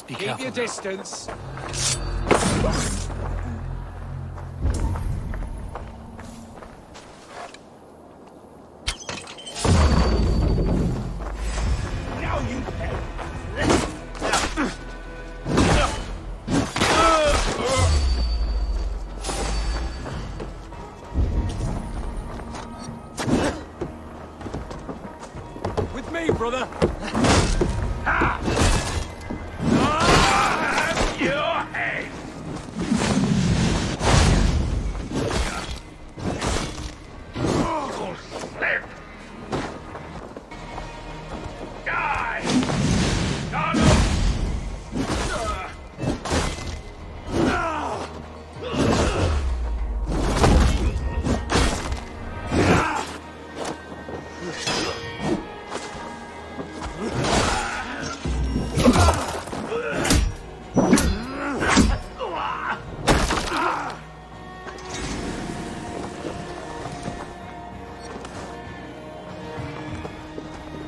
Be Keep careful your now. distance. Now you pay. With me, brother. Your head. You'll slip. Die.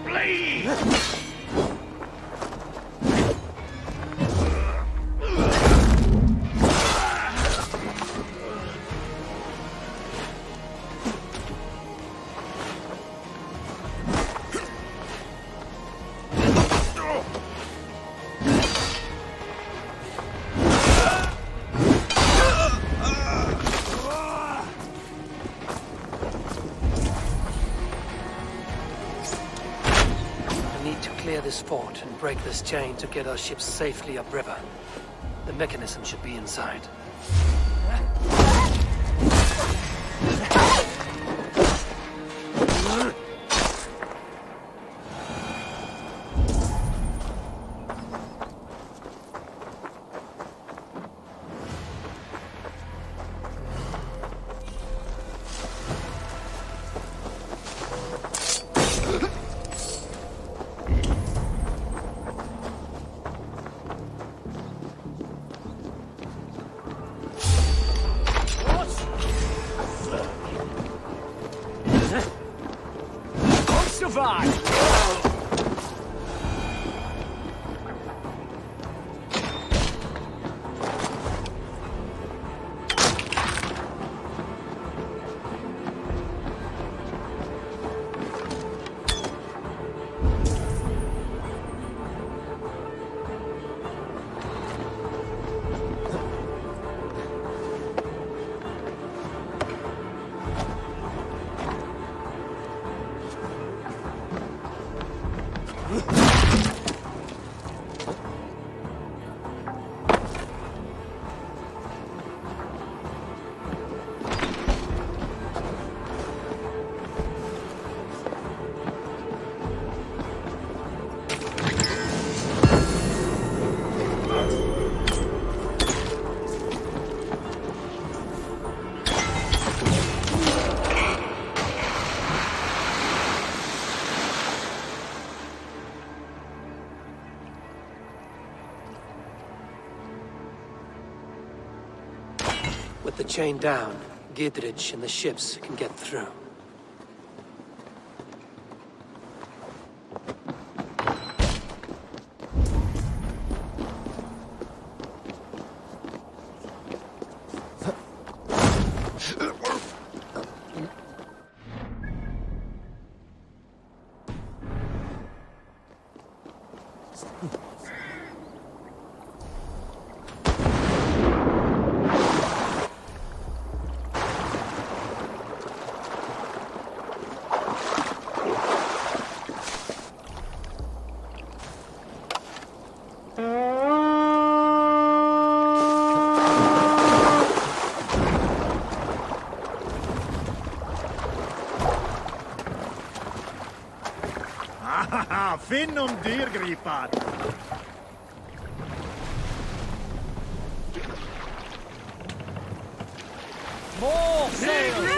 Bleed. We need to clear this fort and break this chain to get our ships safely upriver. The mechanism should be inside. Survive! With the chain down, Gidrich and the ships can get through. Finn om dyrgripad. More sails!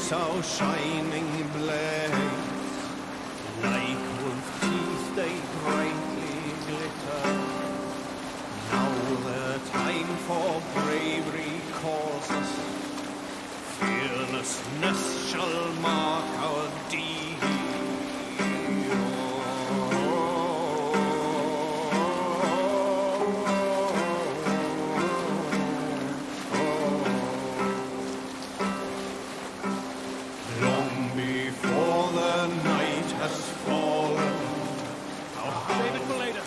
so shining blaze, like wolf teeth they brightly glitter. Now the time for bravery calls us, fearlessness shall mark our deed. Long before the night has fallen, Save it for later.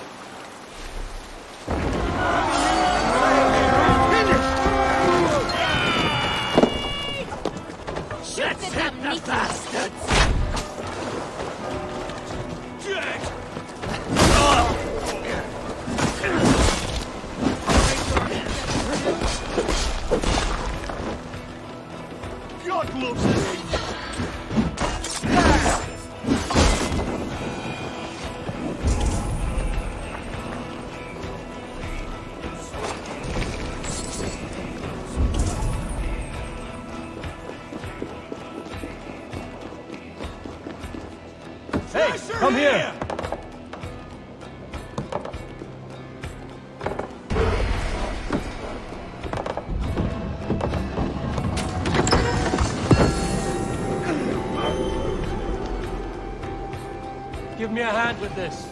Shoot the damn bastards! God loves me. Hey, come here! Give me a hand with this.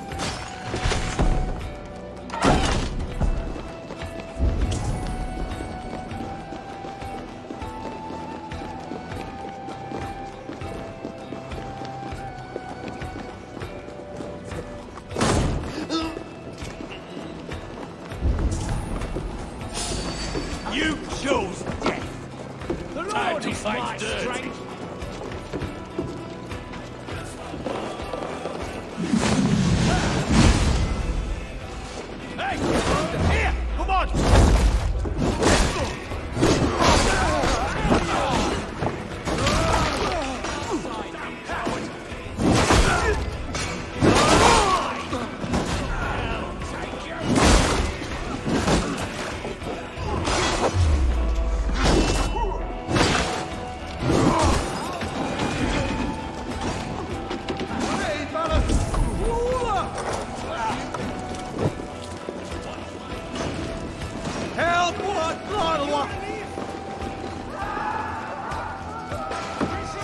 You chose death. The Time Lord to is fight my dirty. strength. Hey! Here! Come on!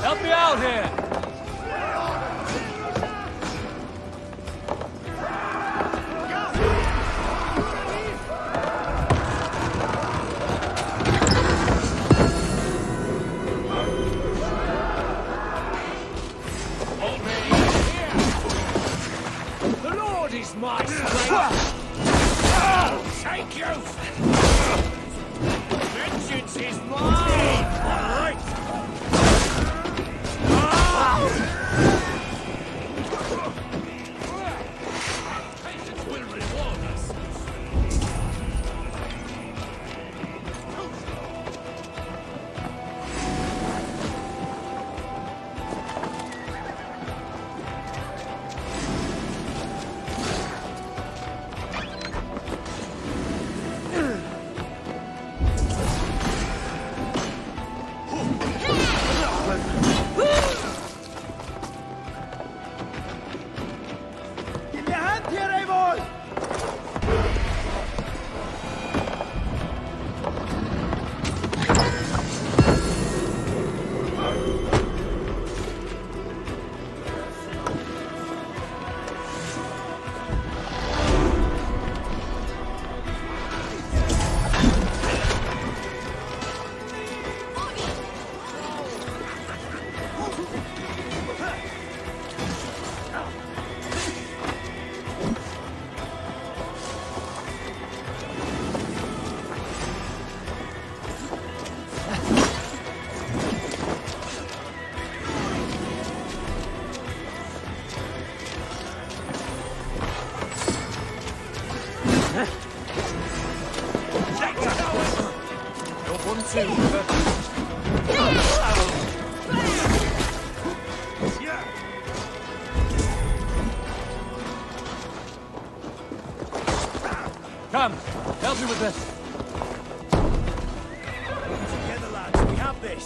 Help me out here! The Lord is my strength! Take you! Vengeance is mine! All right! Patience will reward us! Give me a hand here, Eivor! Come, help me with this. Together, lads, we have this.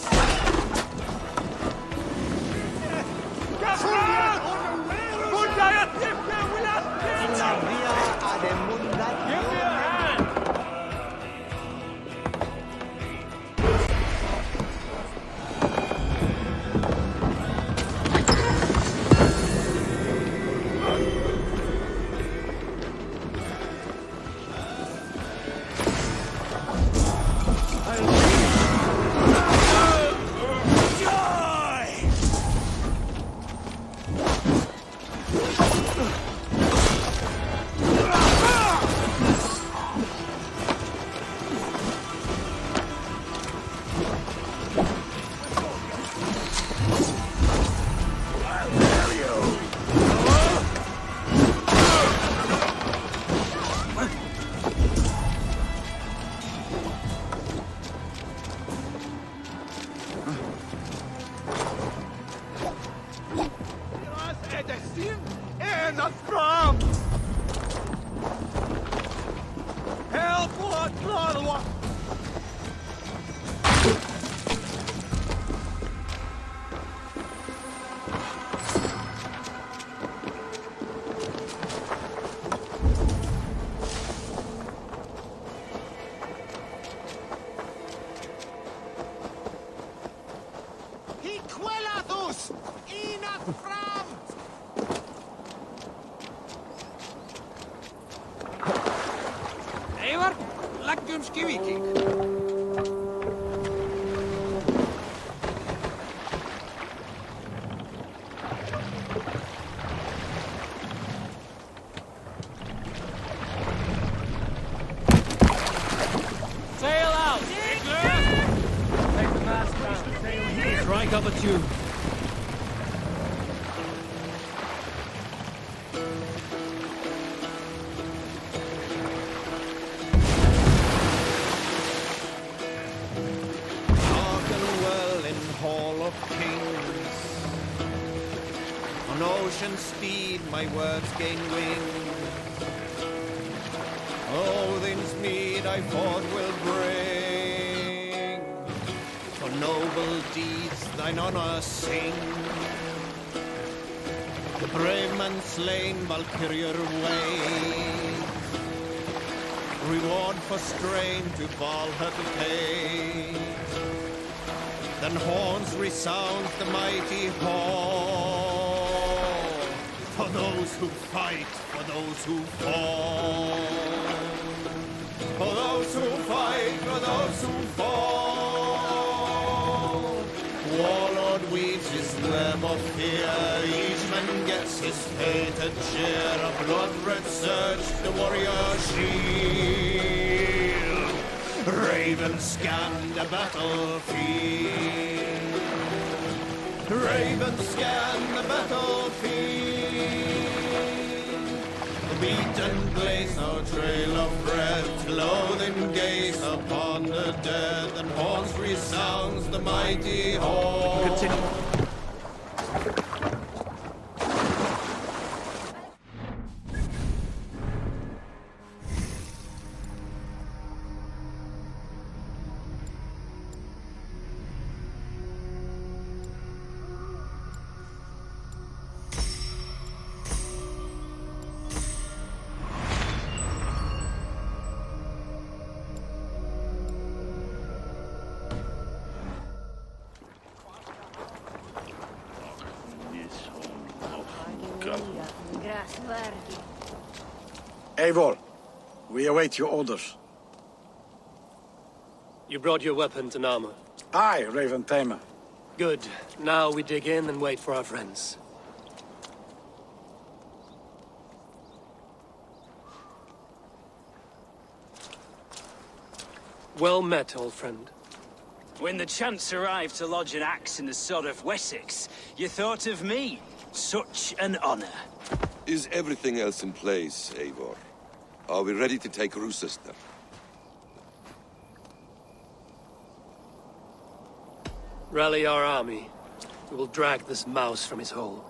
Eivor, läggjumst Viking. Sail out! Take the mast down. Sail here. Strike up a tune. On ocean speed my words gain wing. Odin's mead I forth will bring. For noble deeds thine honor sing. The brave man slain Valkyrier wait. Reward for strain to Valhalla pay. Then horns resound the mighty hall. For those who fight, for those who fall. For those who fight, for those who fall. Warlord weaves his web of fear. Each man gets his fated share. A blood-red surge, the warrior shield. Ravens scan the battlefield. Ravens scan the battlefield. The beaten blaze no trail of bread. Loathing gaze upon the dead. And horns resounds the mighty horn. Continue. Eivor, we await your orders. You brought your weapons and armor. Aye, Raven Tamer. Good. Now we dig in and wait for our friends. Well met, old friend. When the chance arrived to lodge an axe in the sod of Wessex, you thought of me. Such an honor. Is everything else in place, Eivor? Are we ready to take Rochester? Rally our army. We will drag this mouse from his hole.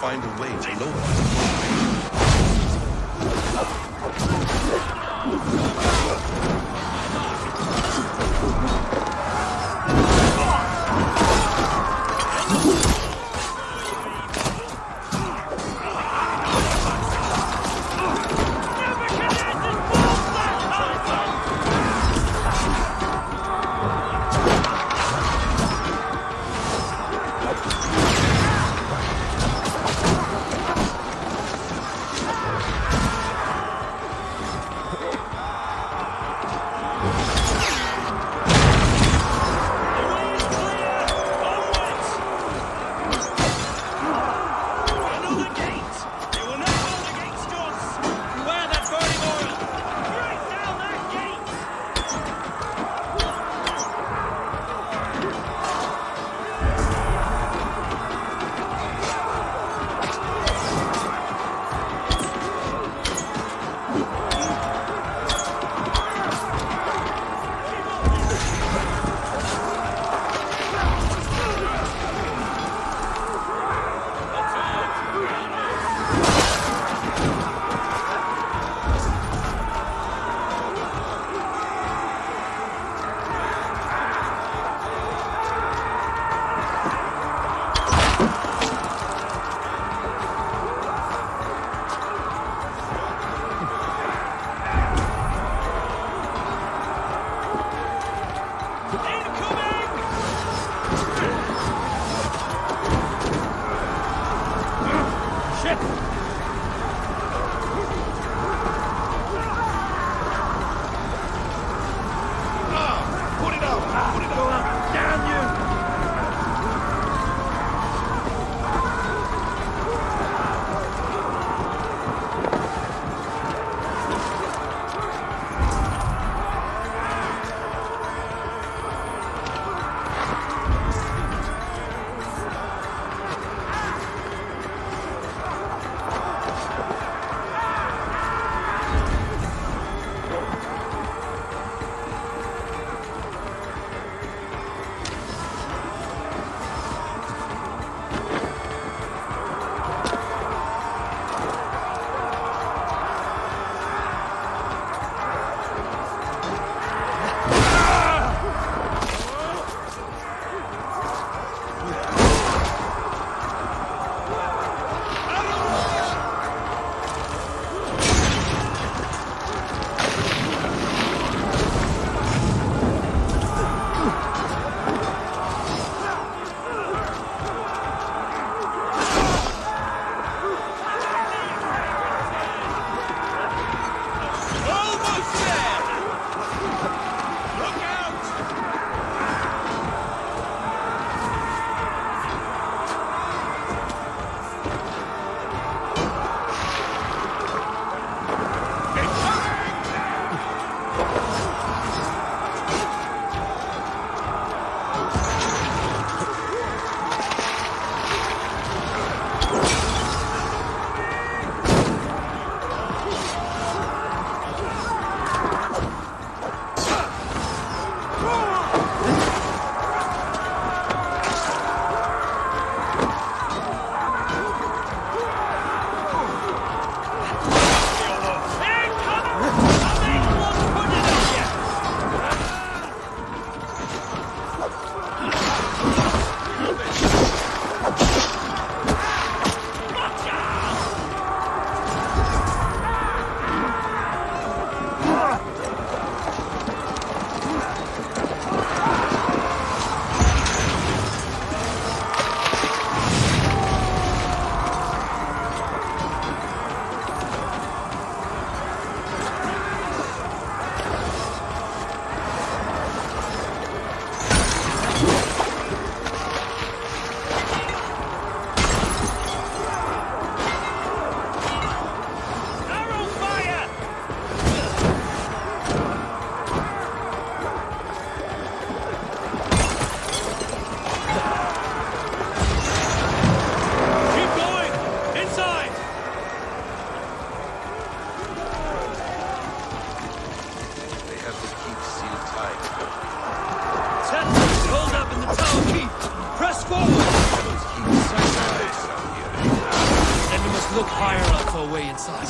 find a way to lower it. Templars hold up in the tower keep! Press forward! Then we must look higher up for a way inside.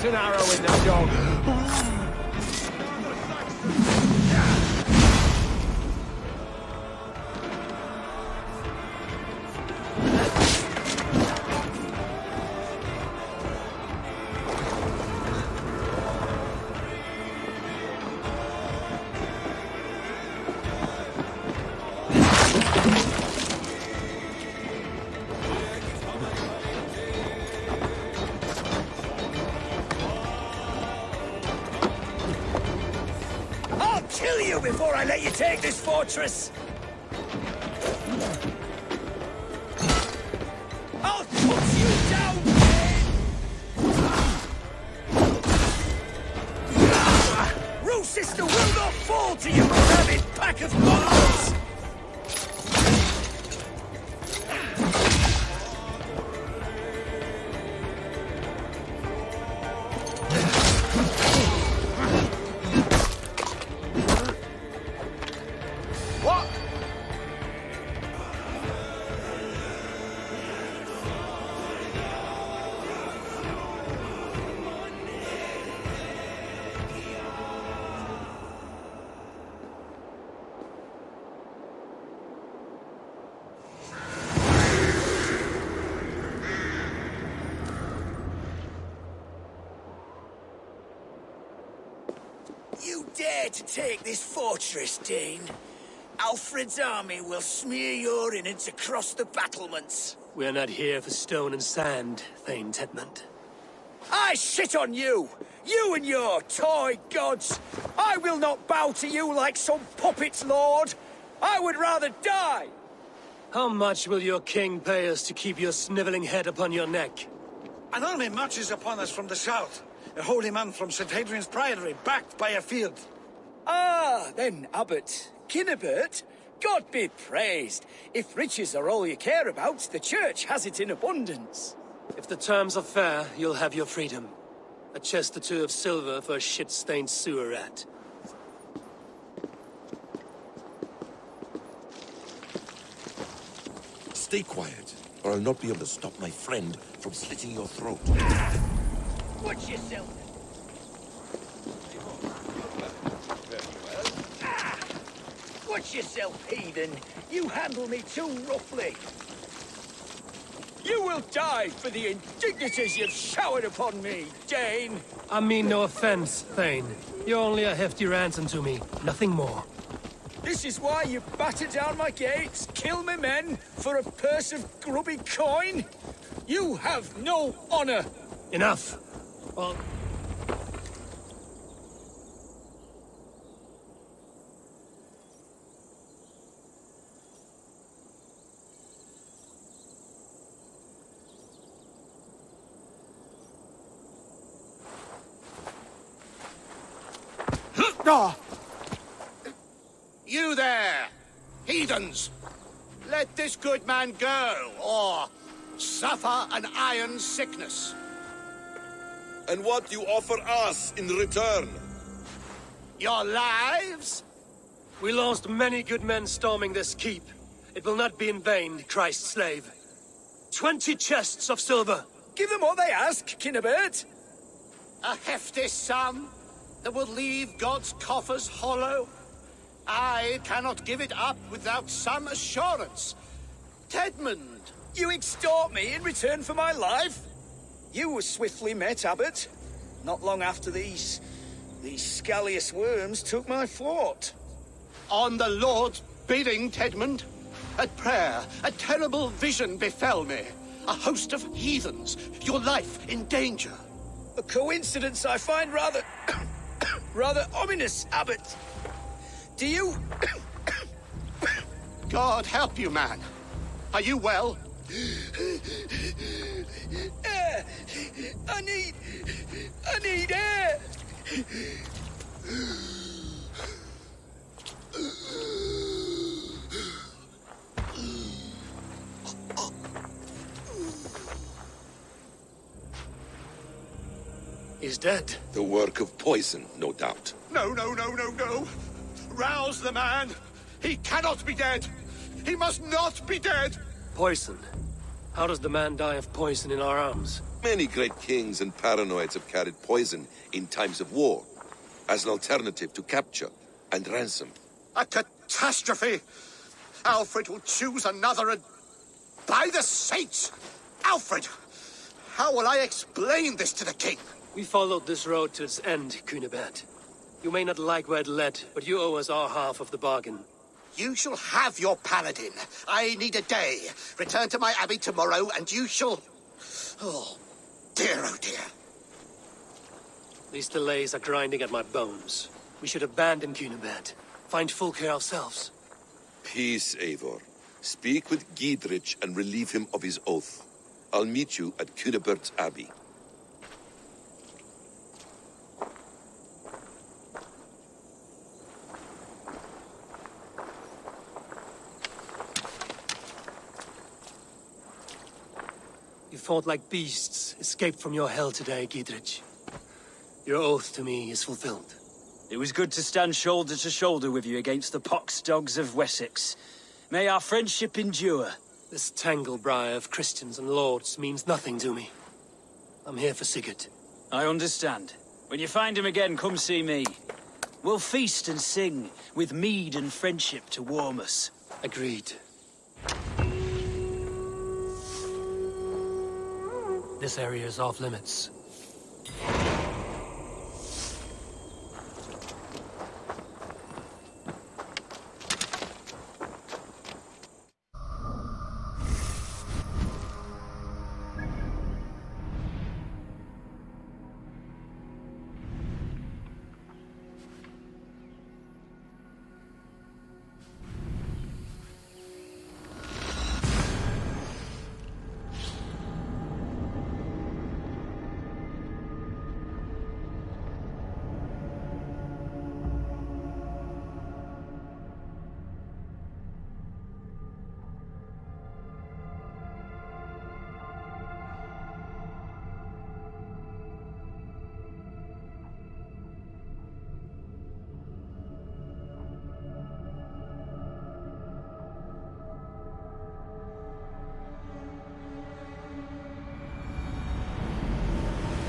An arrow in the dog. Kill you before I let you take this fortress! I'll put you down, man! Rue Sister will not fall to you, rabid pack of monsters! You dare to take this fortress, Dane? Alfred's army will smear your innards across the battlements. We're not here for stone and sand, Thane Tedmund. I shit on you! You and your toy gods! I will not bow to you like some puppet's lord! I would rather die! How much will your king pay us to keep your sniveling head upon your neck? An army marches upon us from the south. A holy man from St. Hadrian's Priory, backed by a field. Ah, then, Abbot Kinnebert, God be praised. If riches are all you care about, the church has it in abundance. If the terms are fair, you'll have your freedom. A chest or two of silver for a shit-stained sewer rat. Stay quiet, or I'll not be able to stop my friend from slitting your throat. Watch yourself! Watch yourself, heathen! You handle me too roughly! You will die for the indignities you've showered upon me, Dane! I mean no offense, Thane. You're only a hefty ransom to me, nothing more. This is why you batter down my gates, kill me men, for a purse of grubby coin? You have no honor! Enough! Well... You there, heathens! Let this good man go, or suffer an iron sickness. And what do you offer us in return? Your lives? We lost many good men storming this keep. It will not be in vain, Christ's slave. 20 chests of silver! Give them what they ask, Kinnebert! A hefty sum that will leave God's coffers hollow? I cannot give it up without some assurance. Tedmund! You extort me in return for my life? You were swiftly met, Abbot. Not long after these scallious worms took my fort. On the Lord's bidding, Tedmund. At prayer, a terrible vision befell me. A host of heathens, your life in danger. A coincidence I find rather... rather ominous, Abbot. Do you... God help you, man. Are you well? Air! I need air! He's dead. The work of poison, no doubt. No. Rouse the man. He cannot be dead. He must not be dead. Poison. How does the man die of poison in our arms? Many great kings and paranoids have carried poison in times of war, as an alternative to capture and ransom. A catastrophe. Alfred will choose another and... By the saints! Alfred! How will I explain this to the king? We followed this road to its end, Cunebert. You may not like where it led, but you owe us our half of the bargain. You shall have your paladin. I need a day. Return to my abbey tomorrow, and you shall... Oh dear. These delays are grinding at my bones. We should abandon Cunebert. Find Fulke ourselves. Peace, Eivor. Speak with Giedrich and relieve him of his oath. I'll meet you at Cunebert's Abbey. You fought like beasts, escaped from your hell today, Giedrich. Your oath to me is fulfilled. It was good to stand shoulder to shoulder with you against the pox dogs of Wessex. May our friendship endure. This tanglebriar of Christians and lords means nothing to me. I'm here for Sigurd. I understand. When you find him again, come see me. We'll feast and sing, with mead and friendship to warm us. Agreed. This area is off limits.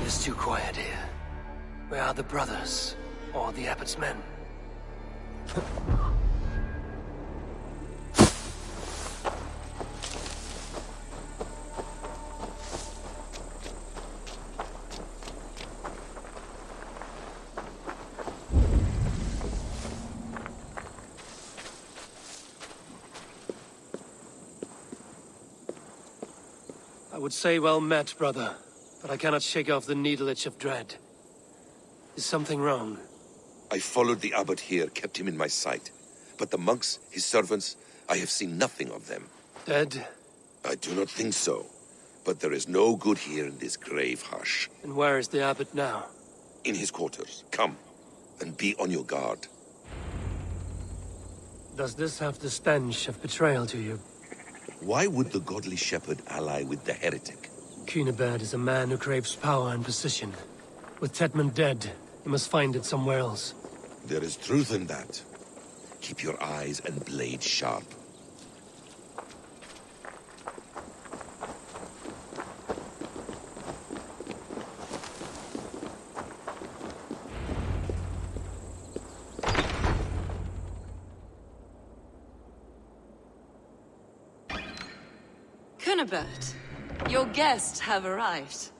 It's too quiet here. Where are the brothers? Or the Abbot's men? I would say well met, brother, but I cannot shake off the needle itch of dread. Is something wrong? I followed the abbot here, kept him in my sight. But the monks, his servants, I have seen nothing of them. Dead? I do not think so. But there is no good here in this grave hush. And where is the abbot now? In his quarters. Come, and be on your guard. Does this have the stench of betrayal to you? Why would the godly shepherd ally with the heretic? Cunibert is a man who craves power and position. With Tetman dead, he must find it somewhere else. There is truth in that. Keep your eyes and blade sharp. Cunibert, your guests have arrived.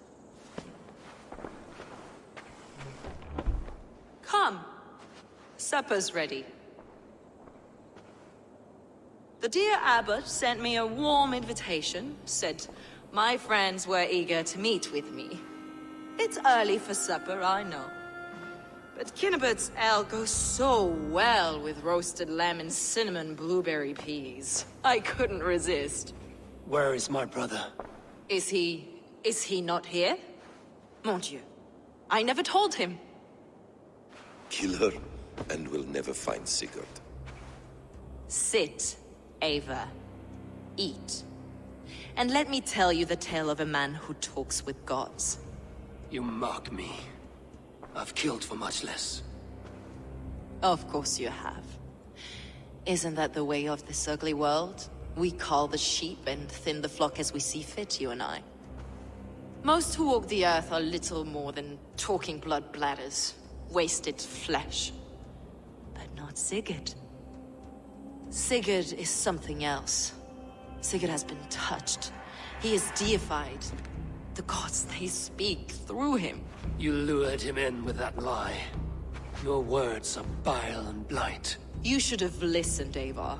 Come. Supper's ready. The dear abbot sent me a warm invitation, said my friends were eager to meet with me. It's early for supper, I know. But Cunibert's ale goes so well with roasted lamb and cinnamon blueberry peas. I couldn't resist. Where is my brother? Is he not here? Mon Dieu, I never told him. Kill her, and we'll never find Sigurd. Sit, Eivor. Eat. And let me tell you the tale of a man who talks with gods. You mock me. I've killed for much less. Of course you have. Isn't that the way of this ugly world? We cull the sheep and thin the flock as we see fit, you and I. Most who walk the earth are little more than talking blood bladders, wasted flesh. But not Sigurd. Sigurd is something else. Sigurd has been touched. He is deified. The gods, they speak through him. You lured him in with that lie. Your words are bile and blight. You should have listened, Eivor.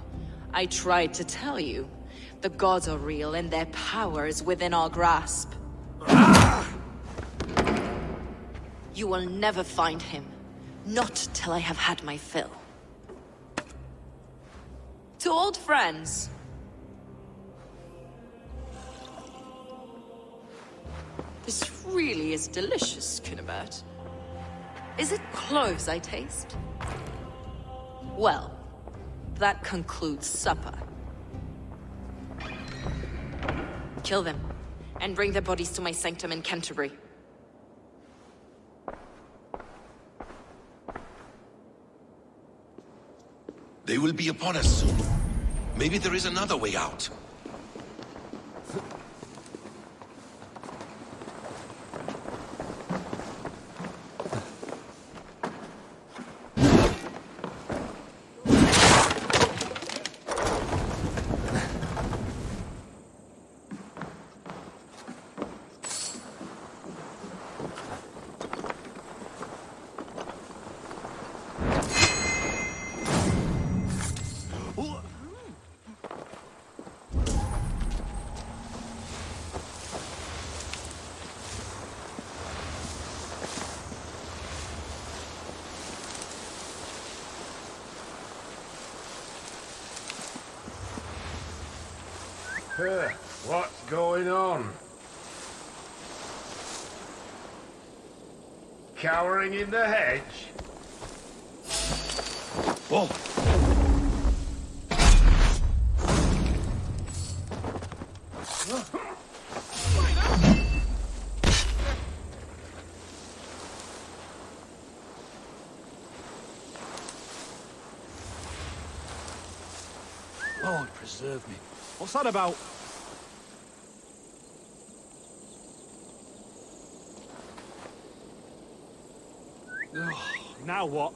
I tried to tell you. The gods are real and their power is within our grasp. You will never find him. Not till I have had my fill. To old friends. This really is delicious, Cunibert. Is it cloves I taste? Well, that concludes supper. Kill them, and bring their bodies to my sanctum in Canterbury. They will be upon us soon. Maybe there is another way out. What's going on? Cowering in the hedge? Whoa! Lord, preserve me. What's that about? Now what?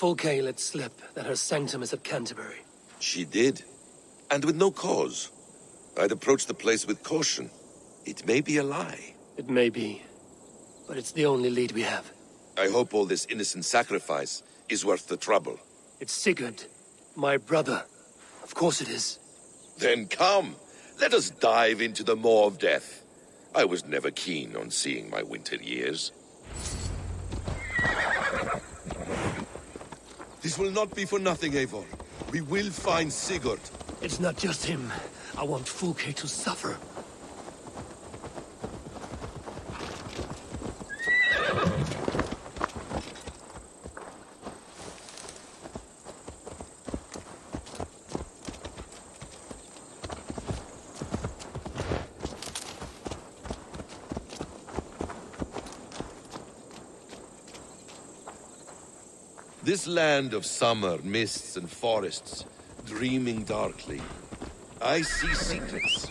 Fulke let slip that her sanctum is at Canterbury. She did. And with no cause. I'd approach the place with caution. It may be a lie. It may be, but it's the only lead we have. I hope all this innocent sacrifice is worth the trouble. It's Sigurd, my brother. Of course it is. Then come, let us dive into the maw of death. I was never keen on seeing my winter years. This will not be for nothing, Eivor. We will find Sigurd. It's not just him. I want Fulke to suffer. This land of summer, mists and forests, dreaming darkly. I see secrets,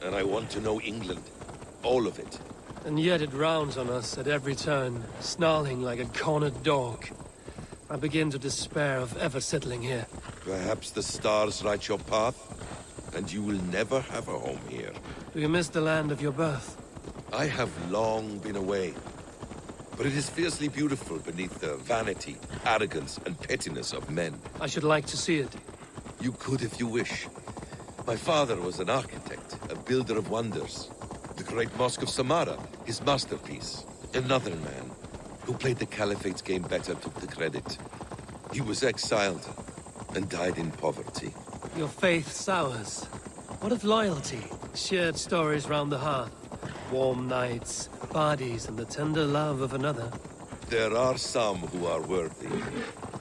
and I want to know England. All of it. And yet it rounds on us at every turn, snarling like a cornered dog. I begin to despair of ever settling here. Perhaps the stars write your path, and you will never have a home here. Do you miss the land of your birth? I have long been away. But it is fiercely beautiful beneath the vanity, arrogance, and pettiness of men. I should like to see it. You could if you wish. My father was an architect, a builder of wonders. The great Mosque of Samarra, his masterpiece. Another man, who played the Caliphate's game better, took the credit. He was exiled, and died in poverty. Your faith sours. What of loyalty? Shared stories round the hearth. Warm nights, parties, and the tender love of another. There are some who are worthy.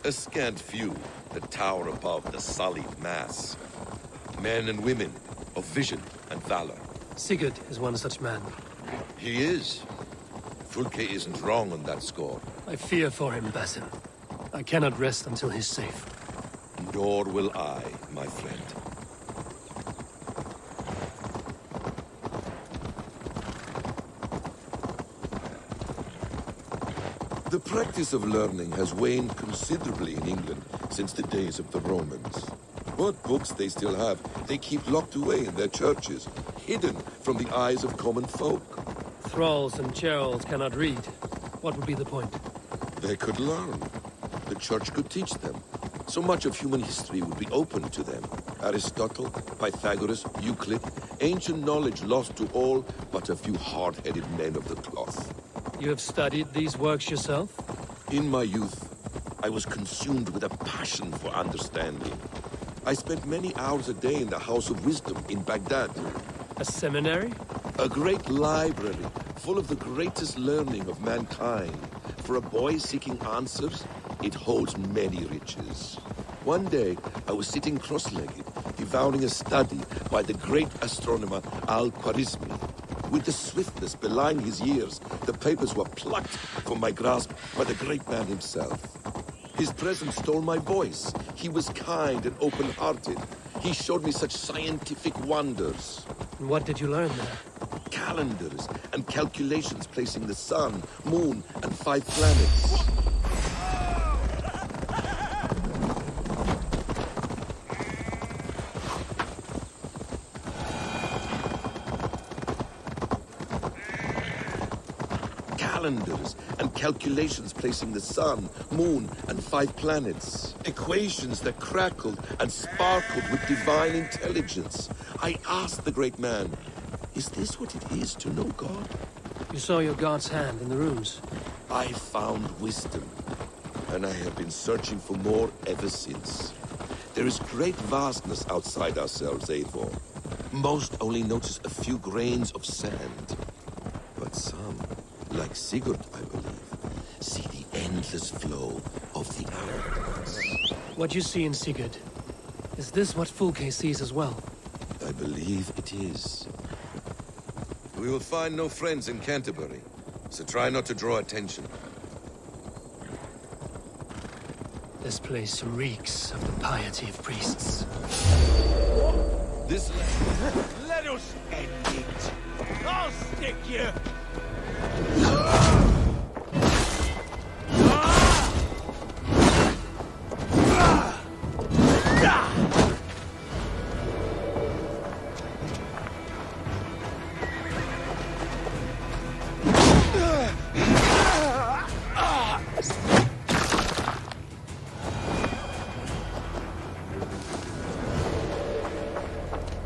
A scant few that tower above the sullied mass. Men and women of vision and valor. Sigurd is one such man. He is. Fulke isn't wrong on that score. I fear for him, Basim. I cannot rest until he's safe. Nor will I, my friend. The practice of learning has waned considerably in England since the days of the Romans. What books they still have, they keep locked away in their churches, hidden from the eyes of common folk. Thralls and churls cannot read. What would be the point? They could learn. The church could teach them. So much of human history would be open to them. Aristotle, Pythagoras, Euclid, ancient knowledge lost to all but a few hard-headed men of the cloth. You have studied these works yourself? In my youth, I was consumed with a passion for understanding. I spent many hours a day in the House of Wisdom in Baghdad. A seminary? A great library, full of the greatest learning of mankind. For a boy seeking answers, it holds many riches. One day, I was sitting cross-legged, devouring a study by the great astronomer Al-Khwarizmi. With the swiftness belying his years, the papers were plucked from my grasp by the great man himself. His presence stole my voice. He was kind and open-hearted. He showed me such scientific wonders. And what did you learn there? Calendars and calculations placing the sun, moon, and 5 planets. Calendars and calculations placing the sun, moon, and 5 planets. Equations that crackled and sparkled with divine intelligence. I asked the great man, is this what it is to know God? You saw your God's hand in the runes. I found wisdom, and I have been searching for more ever since. There is great vastness outside ourselves, Eivor. Most only notice a few grains of sand. But some, like Sigurd, I believe, see the endless flow of the hourglass. What you see in Sigurd, is this what Fulke sees as well? I believe it is. We will find no friends in Canterbury, so try not to draw attention. This place reeks of the piety of priests. This Let us end it. I'll stick you.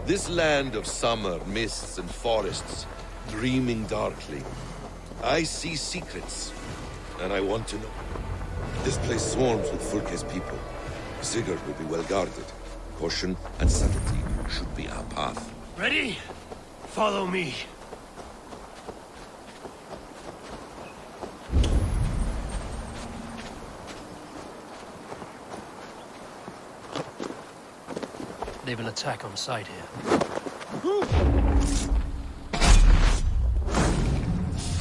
This land of summer, mists, and forests, dreaming darkly. I see secrets, and I want to know. This place swarms with Fulke's people. Sigurd will be well guarded. Caution and subtlety should be our path. Ready? Follow me. They will attack on sight here.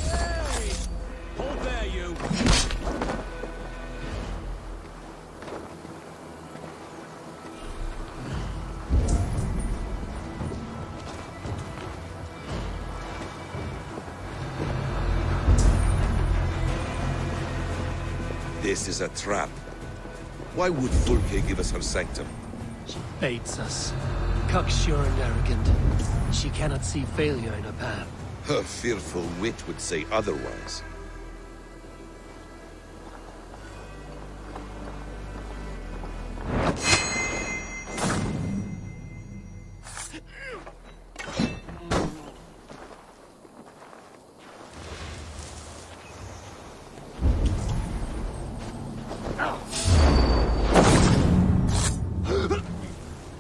Hey! Hold there, you! This is a trap. Why would Fulke give us her sanctum? She baits us. Cocksure and arrogant. She cannot see failure in her path. Her fearful wit would say otherwise.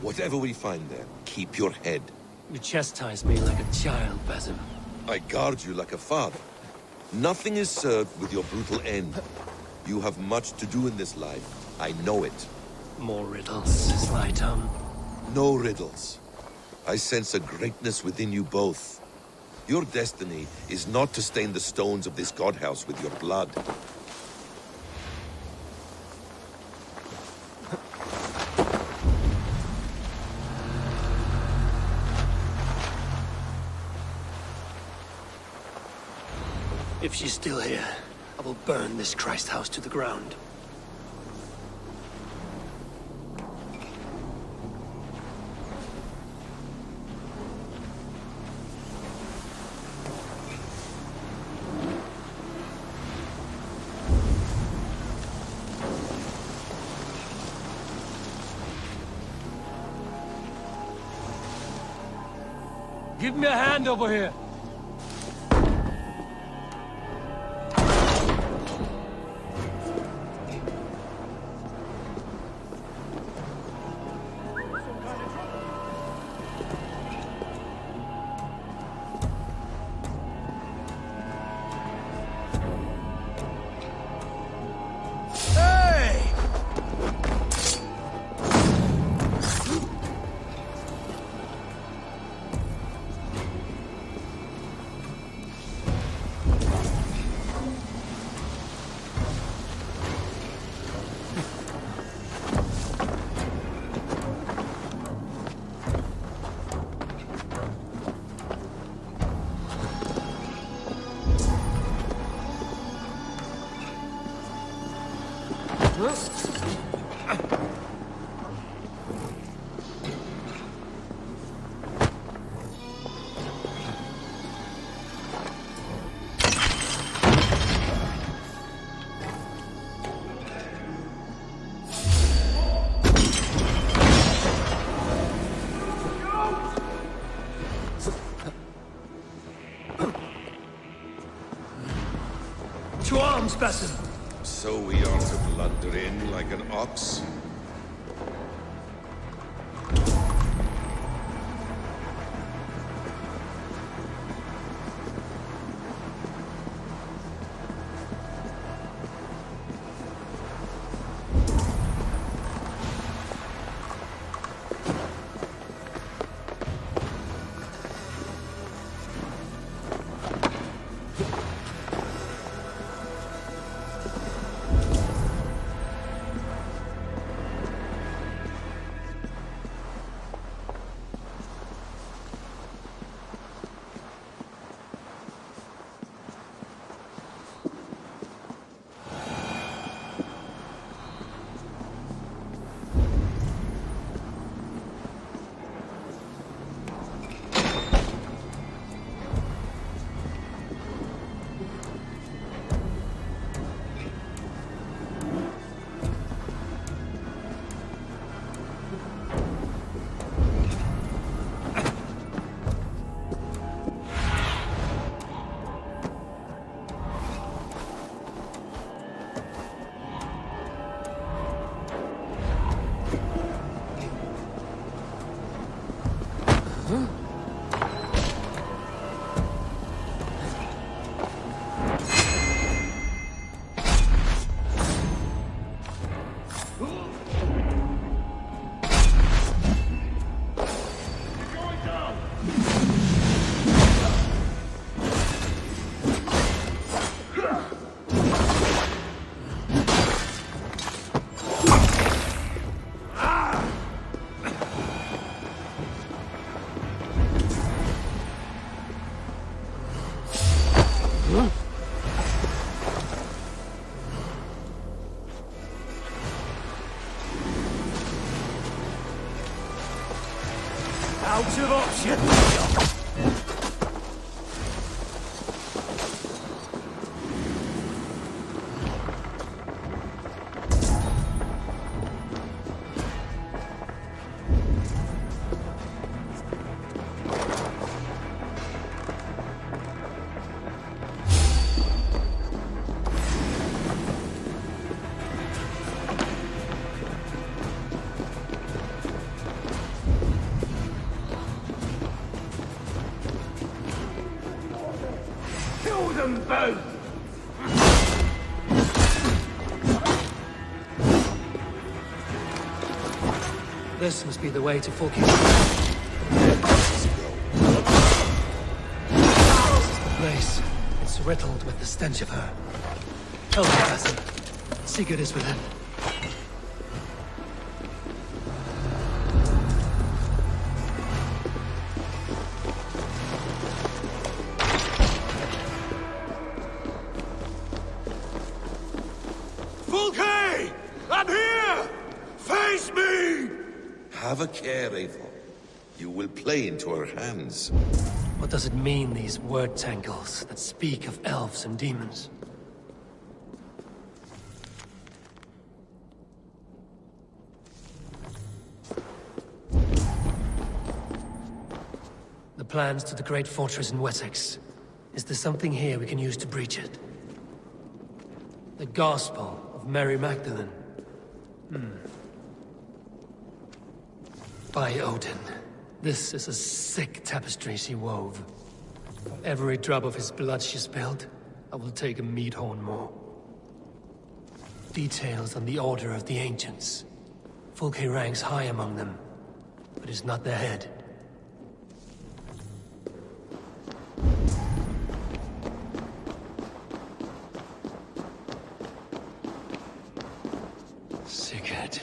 Whatever we find there, keep your head. You chastise me like a child, Basim. I guard you like a father. Nothing is served with your brutal end. You have much to do in this life. I know it. More riddles, Sly Tom. No riddles. I sense a greatness within you both. Your destiny is not to stain the stones of this godhouse with your blood. If she's still here, I will burn this Christ house to the ground. Give me a hand over here. To arms, Basim! So we are to blunder in like an ox? Out of option! Kill them both! This must be the way to Fulke. This is the place. It's riddled with the stench of her. Help me, Basim. Sigurd is within. Fulke! I'm here! Face me! Have a care, Eivor. You will play into her hands. What does it mean, these word tangles that speak of elves and demons? The plans to the great fortress in Wessex. Is there something here we can use to breach it? The Gospel of Mary Magdalene. By Odin, this is a sick tapestry she wove. For every drop of his blood she spilled, I will take a mead horn more. Details on the Order of the Ancients. Fulke ranks high among them, but is not their head. Sigurd.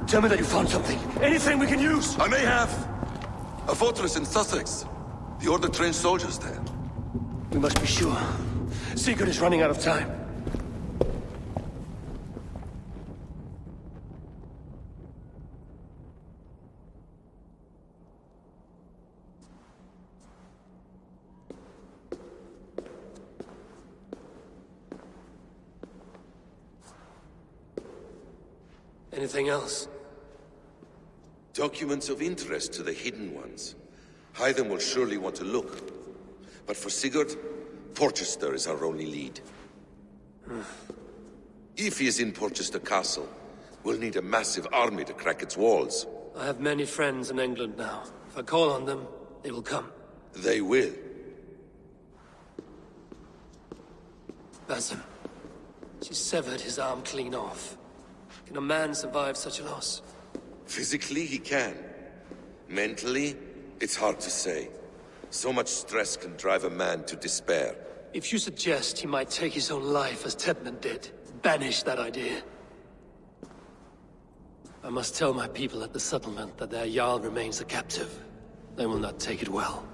Tell me that you found something. Anything we can use. I may have. A fortress in Sussex. The Order trained soldiers there. We must be sure. Sigurd is running out of time. Anything else? Documents of interest to the Hidden Ones. Hyden will surely want to look. But for Sigurd, Porchester is our only lead. If he is in Porchester Castle, we'll need a massive army to crack its walls. I have many friends in England now. If I call on them, they will come. They will. Basim. She severed his arm clean off. Can a man survive such a loss? Physically, he can. Mentally, it's hard to say. So much stress can drive a man to despair. If you suggest he might take his own life as Tedman did, banish that idea. I must tell my people at the settlement that their Jarl remains a captive. They will not take it well.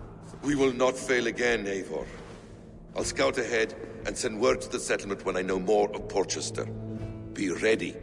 We will not fail again, Eivor. I'll scout ahead and send word to the settlement when I know more of Porchester. Be ready.